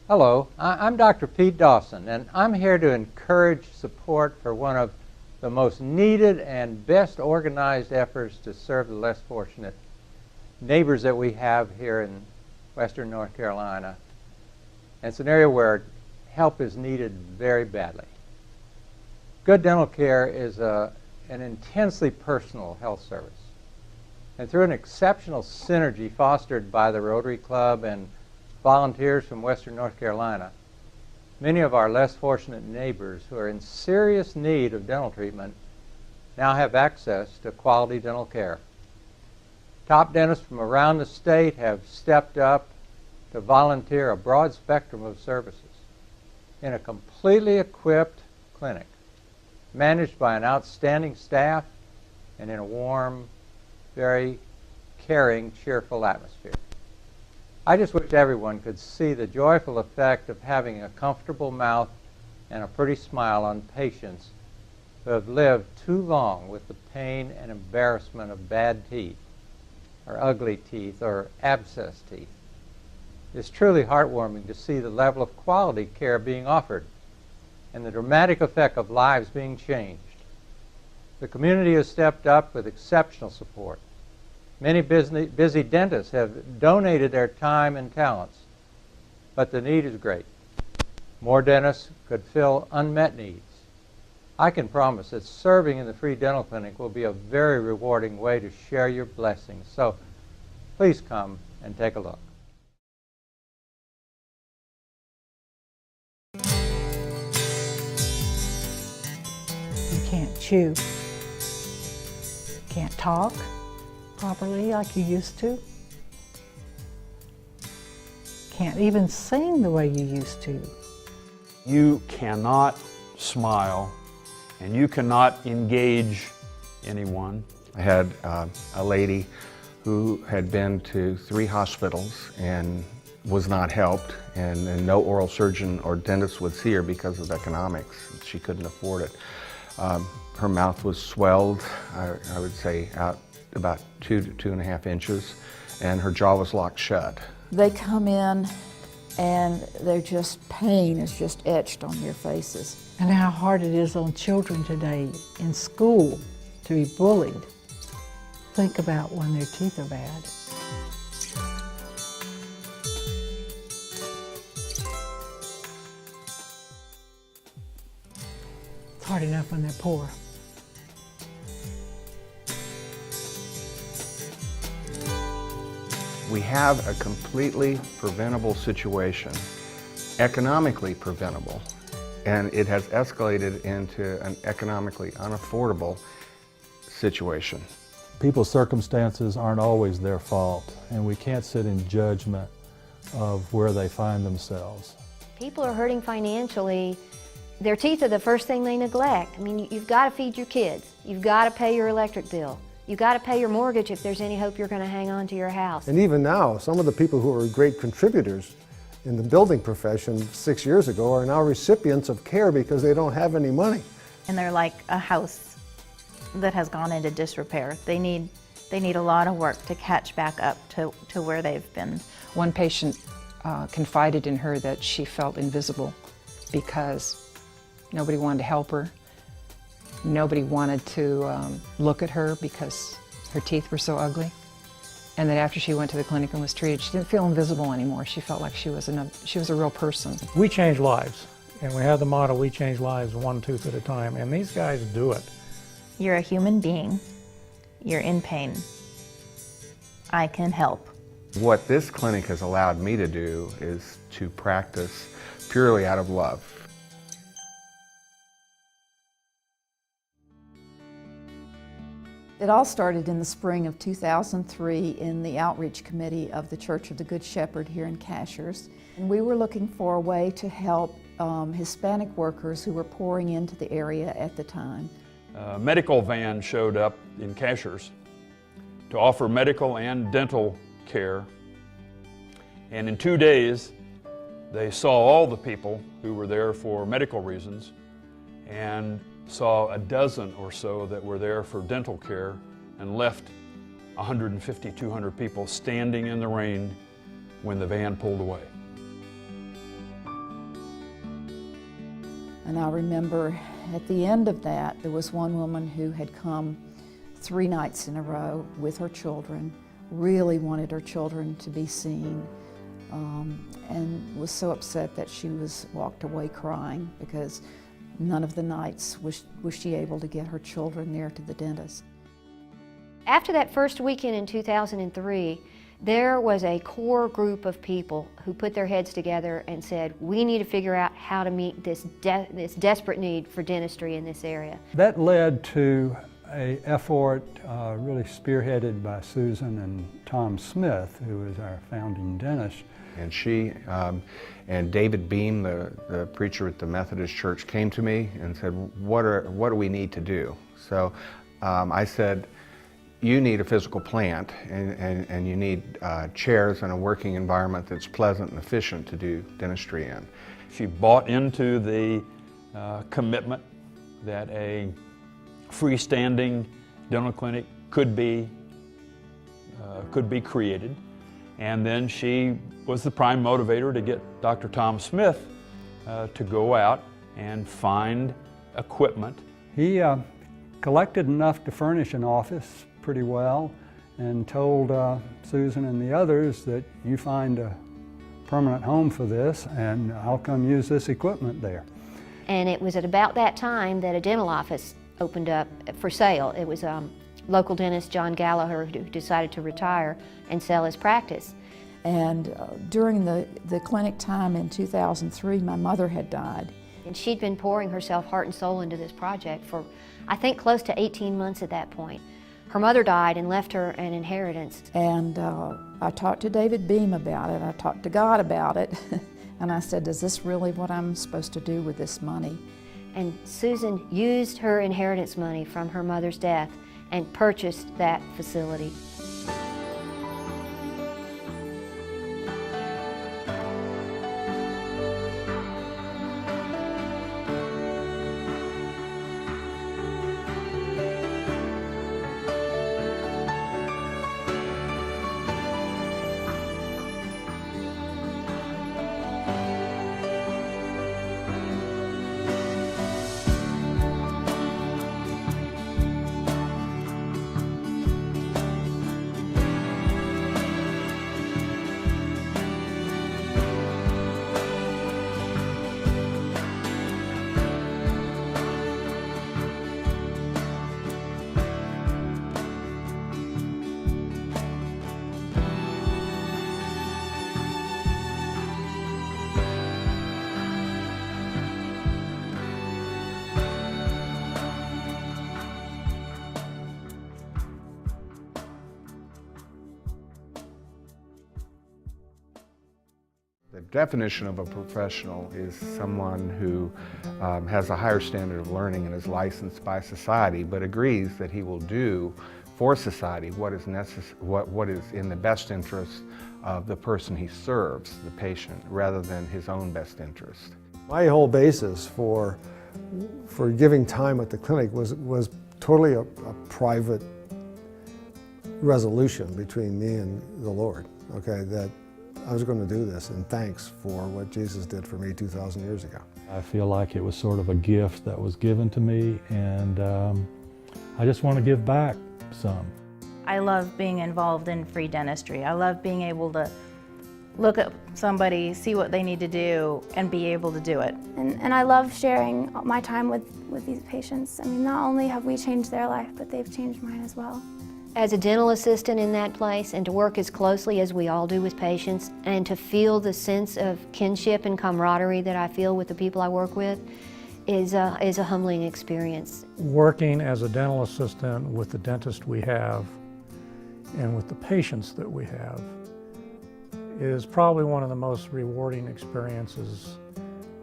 Hello, I'm Dr. Pete Dawson, and I'm here to encourage support for one of the most needed and best organized efforts to serve the less fortunate neighbors that we have here in Western North Carolina. And it's an area where help is needed very badly. Good dental care is an intensely personal health service. And through an exceptional synergy fostered by the Rotary Club and volunteers from Western North Carolina, many of our less fortunate neighbors who are in serious need of dental treatment now have access to quality dental care. Top dentists from around the state have stepped up to volunteer a broad spectrum of services in a completely equipped clinic, managed by an outstanding staff and in a warm, very caring, cheerful atmosphere. I just wish everyone could see the joyful effect of having a comfortable mouth and a pretty smile on patients who have lived too long with the pain and embarrassment of bad teeth, or ugly teeth, or abscess teeth. It's truly heartwarming to see the level of quality care being offered and the dramatic effect of lives being changed. The community has stepped up with exceptional support. Many busy dentists have donated their time and talents, but the need is great. More dentists could fill unmet needs. I can promise that serving in the free dental clinic will be a very rewarding way to share your blessings. So please come and take a look. You can't chew, can't talk properly like you used to, can't even sing the way you used to. You cannot smile and you cannot engage anyone. I had a lady who had been to 3 hospitals and was not helped, and no oral surgeon or dentist would see her because of economics. She couldn't afford it. Her mouth was swelled, I would say out about 2 to 2.5 inches, and her jaw was locked shut. They come in and they're just, pain is just etched on their faces. And how hard it is on children today in school to be bullied. Think about when their teeth are bad. It's hard enough when they're poor. We have a completely preventable situation, economically preventable, and it has escalated into an economically unaffordable situation. People's circumstances aren't always their fault, and we can't sit in judgment of where they find themselves. People are hurting financially. Their teeth are the first thing they neglect. I mean, you've got to feed your kids. You've got to pay your electric bill. You've got to pay your mortgage if there's any hope you're going to hang on to your house. And even now, some of the people who were great contributors in the building profession 6 years ago are now recipients of care because they don't have any money. And they're like a house that has gone into disrepair. They need a lot of work to catch back up to where they've been. One patient confided in her that she felt invisible because nobody wanted to help her. Nobody wanted to look at her because her teeth were so ugly. And that after she went to the clinic and was treated, she didn't feel invisible anymore. She felt like she was a real person. We change lives, and we have the motto, we change lives one tooth at a time, and these guys do it. You're a human being. You're in pain. I can help. What this clinic has allowed me to do is to practice purely out of love. It all started in the spring of 2003 in the outreach committee of the Church of the Good Shepherd here in Cashiers. And we were looking for a way to help Hispanic workers who were pouring into the area at the time. A medical van showed up in Cashiers to offer medical and dental care. And in 2 days, they saw all the people who were there for medical reasons and saw a dozen or so that were there for dental care and left 150, 200 people standing in the rain when the van pulled away. And I remember at the end of that, there was one woman who had come 3 nights in a row with her children, really wanted her children to be seen, and was so upset that she walked away crying because none of the nights was she able to get her children near to the dentist. After that first weekend in 2003, there was a core group of people who put their heads together and said, we need to figure out how to meet this desperate need for dentistry in this area. That led to an effort really spearheaded by Susan and Tom Smith, who is our founding dentist. And she and David Beam, the preacher at the Methodist Church, came to me and said, what do we need to do? So I said, you need a physical plant, and you need chairs and a working environment that's pleasant and efficient to do dentistry in. She bought into the commitment that a freestanding dental clinic could be created, and then she was the prime motivator to get Dr. Tom Smith to go out and find equipment. He collected enough to furnish an office pretty well and told Susan and the others that you find a permanent home for this and I'll come use this equipment there. And it was at about that time that a dental office opened up for sale. It was local dentist John Gallagher who decided to retire and sell his practice. And during the clinic time in 2003, my mother had died. And she'd been pouring herself heart and soul into this project for, I think, close to 18 months at that point. Her mother died and left her an inheritance. And I talked to David Beam about it. I talked to God about it. And I said, is this really what I'm supposed to do with this money? And Susan used her inheritance money from her mother's death and purchased that facility. The definition of a professional is someone who has a higher standard of learning and is licensed by society, but agrees that he will do for society what is in the best interest of the person he serves, the patient, rather than his own best interest. My whole basis for giving time at the clinic was totally a private resolution between me and the Lord, okay, that I was going to do this in thanks for what Jesus did for me 2,000 years ago. I feel like it was sort of a gift that was given to me, and I just want to give back some. I love being involved in free dentistry. I love being able to look at somebody, see what they need to do, and be able to do it. And I love sharing my time with these patients. I mean, not only have we changed their life, but they've changed mine as well. As a dental assistant in that place, and to work as closely as we all do with patients, and to feel the sense of kinship and camaraderie that I feel with the people I work with, is a humbling experience. Working as a dental assistant with the dentist we have and with the patients that we have is probably one of the most rewarding experiences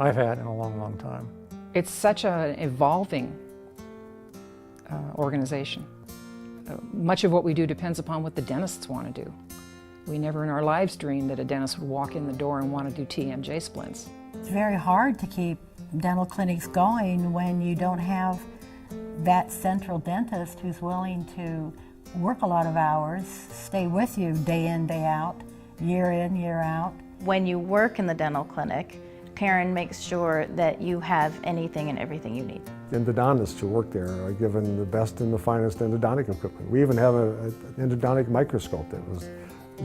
I've had in a long, long time. It's such an evolving organization. Much of what we do depends upon what the dentists want to do. We never in our lives dreamed that a dentist would walk in the door and want to do TMJ splints. It's very hard to keep dental clinics going when you don't have that central dentist who's willing to work a lot of hours, stay with you day in, day out, year in, year out. When you work in the dental clinic, Karen makes sure that you have anything and everything you need. Endodontists who work there are given the best and the finest endodontic equipment. We even have an endodontic microscope that was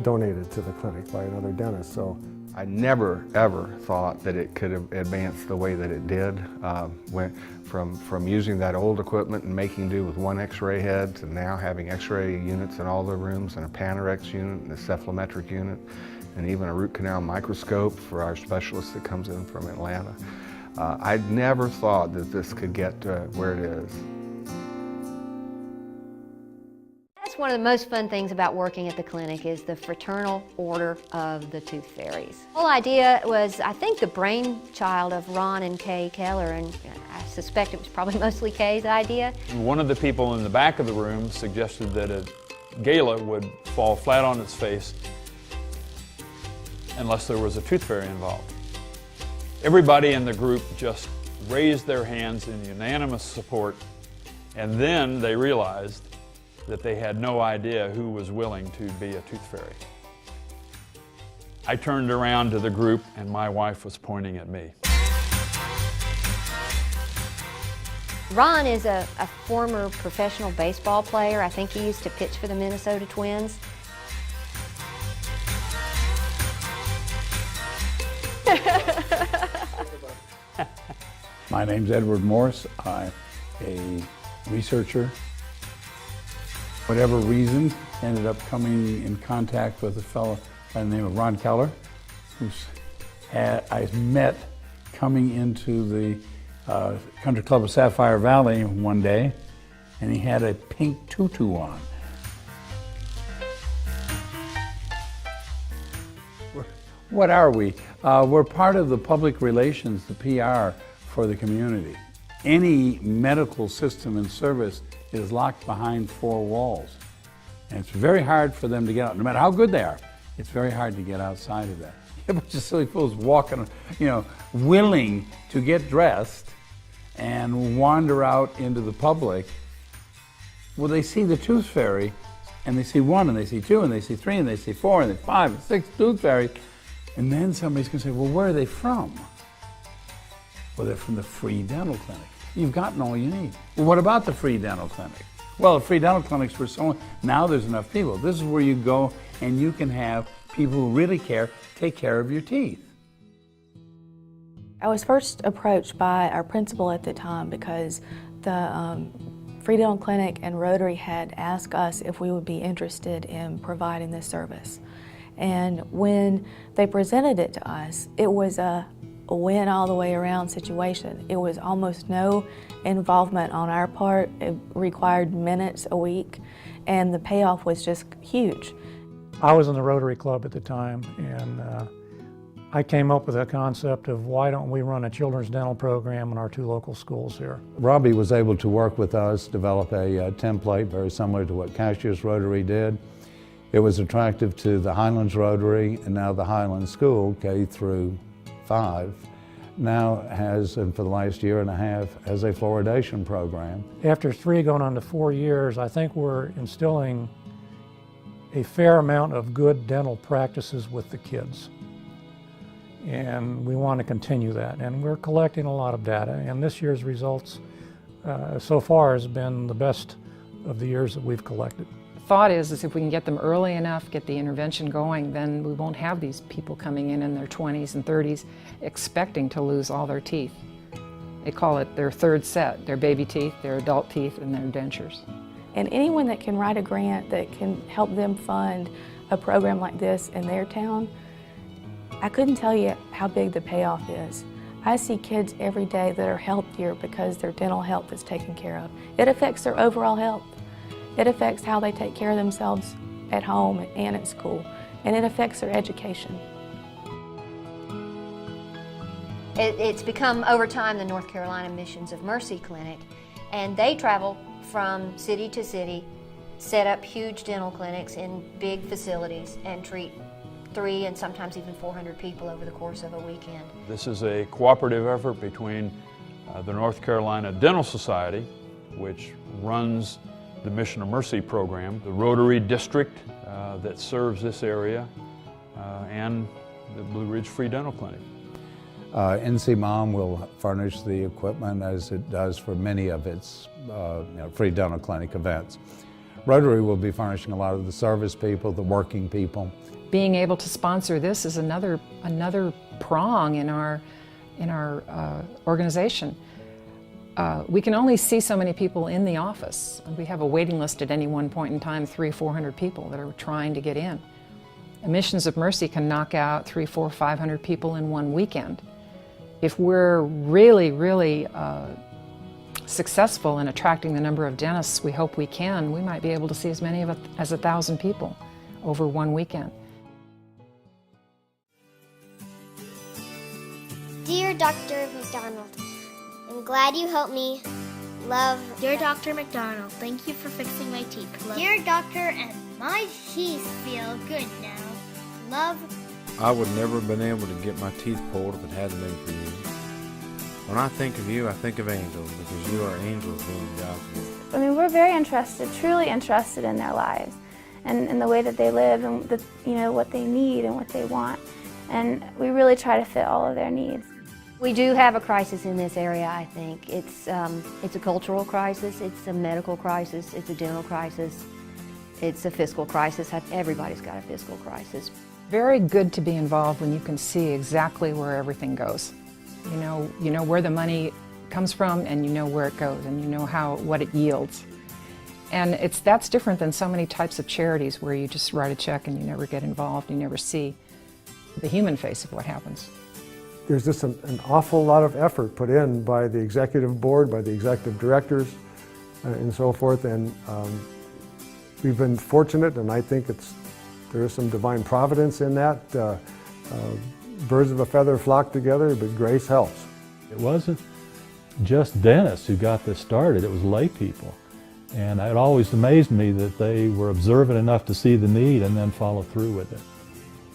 donated to the clinic by another dentist. So I never, ever thought that it could have advanced the way that it did. From using that old equipment and making do with one x-ray head to now having x-ray units in all the rooms and a Panorex unit and a cephalometric unit and even a root canal microscope for our specialist that comes in from Atlanta. I'd never thought that this could get to where it is. That's one of the most fun things about working at the clinic is the Fraternal Order of the Tooth Fairies. The whole idea was, I think, the brainchild of Ron and Kay Keller, and I suspect it was probably mostly Kay's idea. One of the people in the back of the room suggested that a gala would fall flat on its face unless there was a tooth fairy involved. Everybody in the group just raised their hands in unanimous support, and then they realized that they had no idea who was willing to be a tooth fairy. I turned around to the group and my wife was pointing at me. Ron is a former professional baseball player. I think he used to pitch for the Minnesota Twins. My name's Edward Morse. I'm a researcher. Whatever reason, ended up coming in contact with a fellow by the name of Ron Keller, who I met coming into the Country Club of Sapphire Valley one day, and he had a pink tutu on. What are we? We're part of the public relations, the PR for the community. Any medical system and service is locked behind four walls. And it's very hard for them to get out. No matter how good they are, it's very hard to get outside of that. A bunch of silly fools walking, willing to get dressed and wander out into the public. Well, they see the tooth fairy, and they see one, and they see two, and they see three, and they see four, and they 5 and 6 tooth fairies. And then somebody's going to say, well, where are they from? Well, they're from the free dental clinic. You've gotten all you need. Well, what about the free dental clinic? Well, the free dental clinics were so, now there's enough people. This is where you go and you can have people who really care take care of your teeth. I was first approached by our principal at the time because the Free Dental Clinic and Rotary had asked us if we would be interested in providing this service. And when they presented it to us, it was a win all the way around situation. It was almost no involvement on our part. It required minutes a week, and the payoff was just huge. I was in the Rotary Club at the time, and I came up with a concept of why don't we run a children's dental program in our 2 local schools here. Robbie was able to work with us, develop a template very similar to what Cashiers Rotary did. It was attractive to the Highlands Rotary, and now the Highlands School, K through 5, now has, and for the last year and a half, has a fluoridation program. After 3 going on to 4 years, I think we're instilling a fair amount of good dental practices with the kids. And we want to continue that. And we're collecting a lot of data, and this year's results so far has been the best of the years that we've collected. The thought is if we can get them early enough, get the intervention going, then we won't have these people coming in their 20s and 30s expecting to lose all their teeth. They call it their third set, their baby teeth, their adult teeth, and their dentures. And anyone that can write a grant that can help them fund a program like this in their town, I couldn't tell you how big the payoff is. I see kids every day that are healthier because their dental health is taken care of. It affects their overall health. It affects how they take care of themselves at home and at school, and it affects their education. It's become, over time, the North Carolina Missions of Mercy Clinic, and they travel from city to city, set up huge dental clinics in big facilities, and treat 300 and sometimes even 400 people over the course of a weekend. This is a cooperative effort between the North Carolina Dental Society, which runs the Mission of Mercy program, the Rotary District that serves this area, and the Blue Ridge Free Dental Clinic. NC-MOM will furnish the equipment as it does for many of its free dental clinic events. Rotary will be furnishing a lot of the service people, the working people. Being able to sponsor this is another prong in our organization. We can only see so many people in the office. We have a waiting list at any one point in time, 300-400 people that are trying to get in. Missions of Mercy can knock out 300-500 people in one weekend. If we're really successful in attracting the number of dentists we hope we can, we might be able to see as many as 1,000 people over one weekend. Dear Dr. McDonald, I'm glad you helped me. Love. Dear Dr. McDonald, thank you for fixing my teeth. Love. Dear Doctor, and my teeth feel good now. Love. I would never have been able to get my teeth pulled if it hadn't been for you. When I think of you, I think of angels, because you are angels doing God's work. I mean, we're very interested, truly interested in their lives and in the way that they live and what they need and what they want. And we really try to fit all of their needs. We do have a crisis in this area, I think. It's a cultural crisis, it's a medical crisis, it's a dental crisis, it's a fiscal crisis. Everybody's got a fiscal crisis. Very good to be involved when you can see exactly where everything goes. You know where the money comes from, and you know where it goes, and you know what it yields. And that's different than so many types of charities where you just write a check and you never get involved, you never see the human face of what happens. There's just an awful lot of effort put in by the executive board, by the executive directors, and so forth. And we've been fortunate, and I think there is some divine providence in that. Birds of a feather flock together, but grace helps. It wasn't just dentists who got this started, it was lay people. And it always amazed me that they were observant enough to see the need and then follow through with it.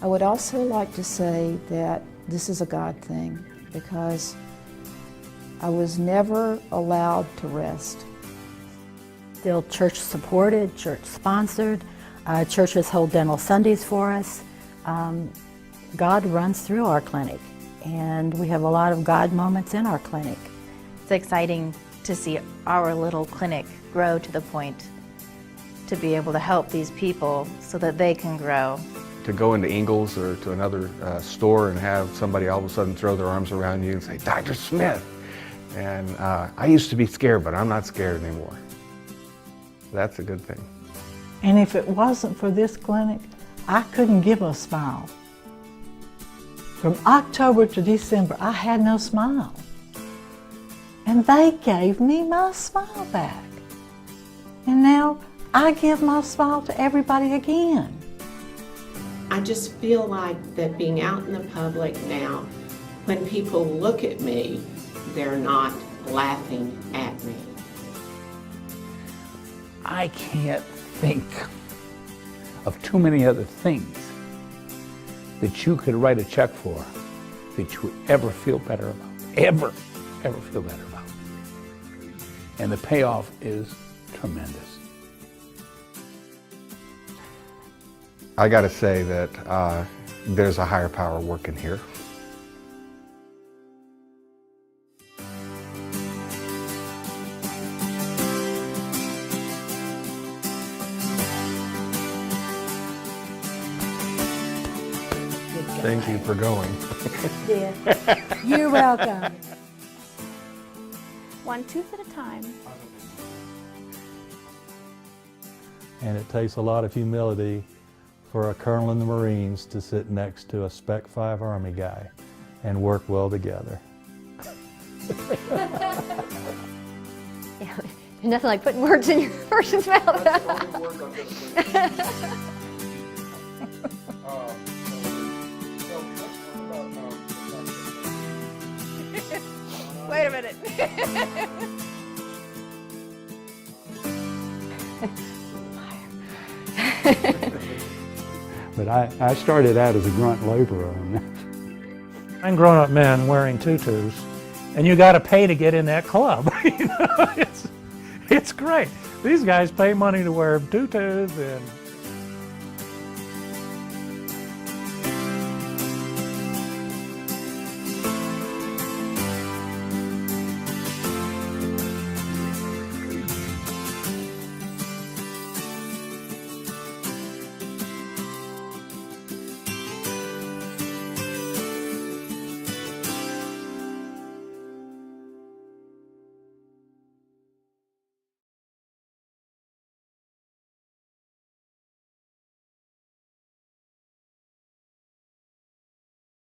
I would also like to say that this is a God thing, because I was never allowed to rest. Still church supported, church sponsored. Churches hold dental Sundays for us. God runs through our clinic, and we have a lot of God moments in our clinic. It's exciting to see our little clinic grow to the point to be able to help these people so that they can grow. To go into Ingalls or to another store and have somebody all of a sudden throw their arms around you and say, Dr. Smith. And I used to be scared, but I'm not scared anymore. That's a good thing. And if it wasn't for this clinic, I couldn't give a smile. From October to December, I had no smile. And they gave me my smile back. And now I give my smile to everybody again. I just feel like that being out in the public now, when people look at me, they're not laughing at me. I can't think of too many other things that you could write a check for that you would ever feel better about. Ever feel better about. And the payoff is tremendous. I got to say that there's a higher power working here. Thank you for going. Dear. You're welcome. One tooth at a time. And it takes a lot of humility for a colonel in the Marines to sit next to a Spec 5 Army guy and work well together. Yeah, nothing like putting words in your person's mouth. Wait a minute. But I started out as a grunt laborer. I'm grown-up men wearing tutus, and you got to pay to get in that club. It's great. These guys pay money to wear tutus, and